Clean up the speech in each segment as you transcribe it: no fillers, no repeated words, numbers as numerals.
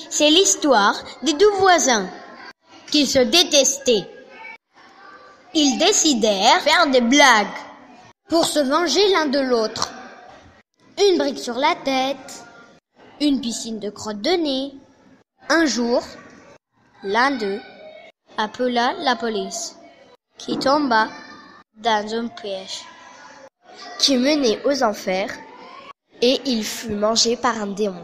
C'est l'histoire des deux voisins qui se détestaient. Ils décidèrent de faire des blagues pour se venger l'un de l'autre. Une brique sur la tête, une piscine de crotte de nez. Un jour, l'un d'eux appela la police, qui tomba dans un piège qui menait aux enfers, et il fut mangé par un démon.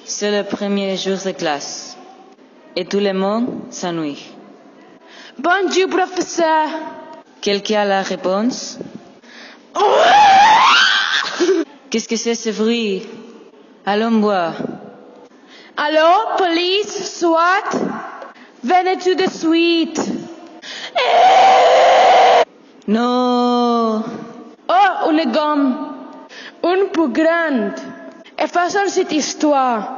C'est le premier jour de classe et tout le monde s'ennuie. Bonjour, professeur. Quelqu'un a la réponse? Qu'est-ce que c'est ce bruit? Allons voir. Allô, police, SWAT? Venez tout de suite. Non! Oh, une gomme. Une plus grande. Effaçons cette histoire.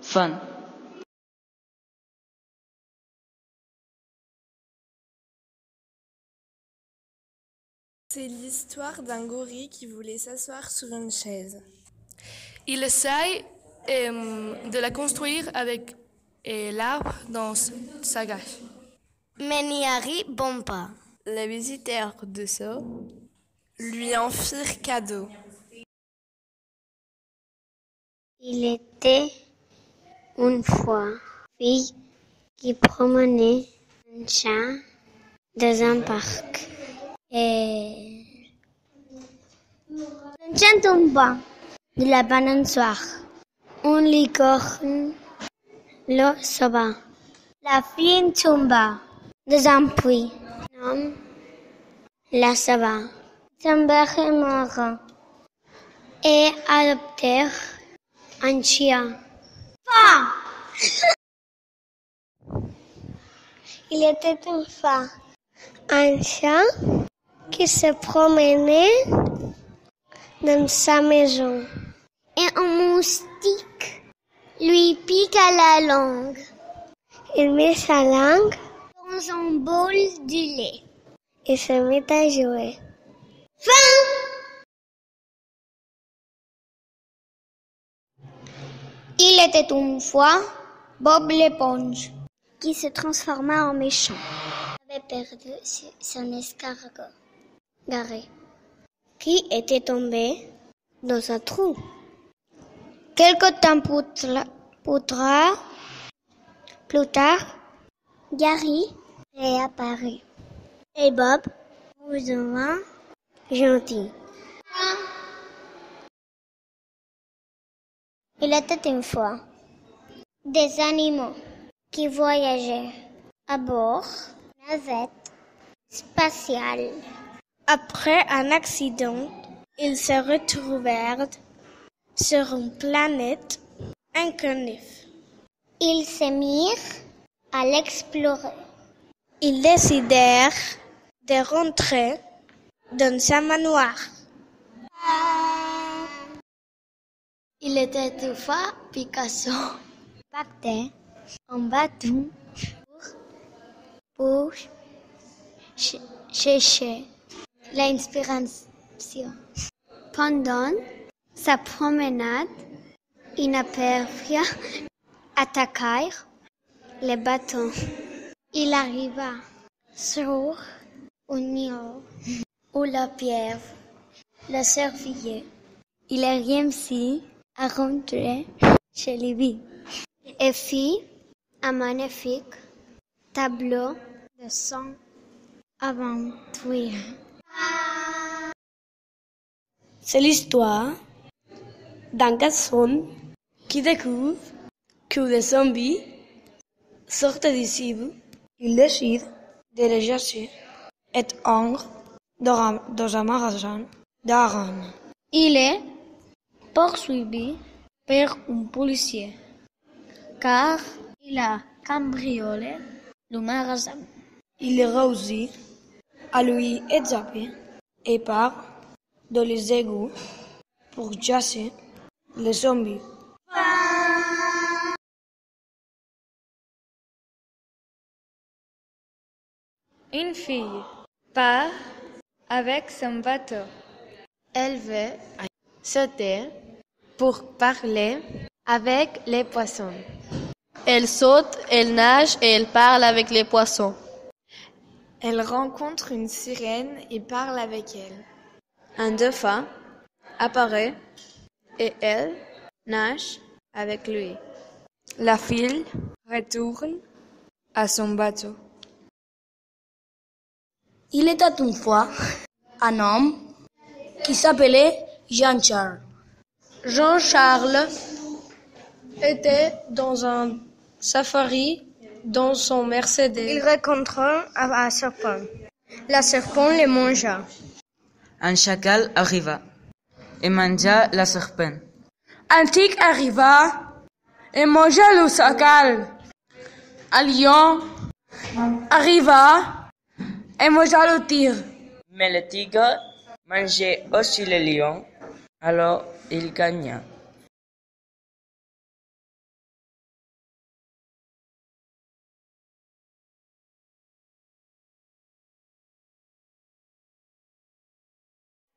Fin. C'est l'histoire d'un gorille qui voulait s'asseoir sur une chaise. Il essaye de la construire avec l'arbre dans sa gâche. Mais n'y arrive pas. Les visiteurs de zoo lui en firent cadeau. Il était une fois une fille qui promenait un chat dans un parc. Et un chat tomba de la balançoire. Une licorne le sauva. La fille tomba dans un puits. L'homme la sauva. Son père est mort et adoptèrent un chien. Ah! Il était une fois un chat qui se promenait dans sa maison. Et un moustique lui piqua la langue. Il mit sa langue dans un bol de lait et se mit à jouer. Fin! Il était une fois Bob l'éponge qui se transforma en méchant. Il avait perdu son escargot garé qui était tombé dans un trou. Quelque temps plus tard, Gary réapparut et Bob vous devint gentil. Il était une fois des animaux qui voyageaient à bord d'une navette spatiale. Après un accident, ils se retrouvèrent sur une planète inconnue. Ils se mirent à l'explorer. Ils décidèrent de rentrer dans un manoir. Il était une fois Picasso. Pactait un bâton pour chercher l'inspiration. Pendant sa promenade, il aperçut attaquer le bâton. Il arriva sur une île où la pierre le surveillait. Il réussit à rentrer chez lui et fit un magnifique tableau de son aventure. C'est l'histoire d'un garçon qui découvre que des zombies sortent d'ici. Il décide de les chasser et entre dans un magasin d'armes. Il est poursuivi par un policier car il a cambriolé le magasin. Il réussit à lui échapper et part dans les égouts pour chasser les zombies. Une fille part avec son bateau. Elle veut sauter pour parler avec les poissons. Elle saute, elle nage et elle parle avec les poissons. Elle rencontre une sirène et parle avec elle. Un dauphin apparaît et elle nage avec lui. La fille retourne à son bateau. Il était une fois un homme qui s'appelait Jean-Charles. Jean-Charles était dans un safari dans son Mercedes. Il rencontra un serpent. Le serpent le mangea. Un chacal arriva et mangea la serpent. Un tigre arriva et mangea le chacal. Un lion arriva et mangea le tigre. Mais le tigre mangeait aussi le lion, alors il gagna.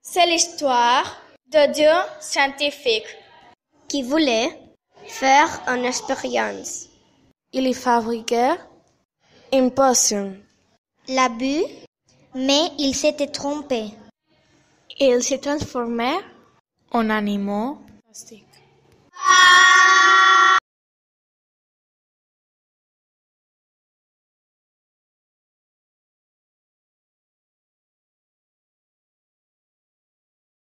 C'est l'histoire de deux scientifiques qui voulaient faire une expérience. Ils fabriquaient une potion. L'abus, mais ils s'étaient trompés. Ils se transformaient en animaux fantastiques.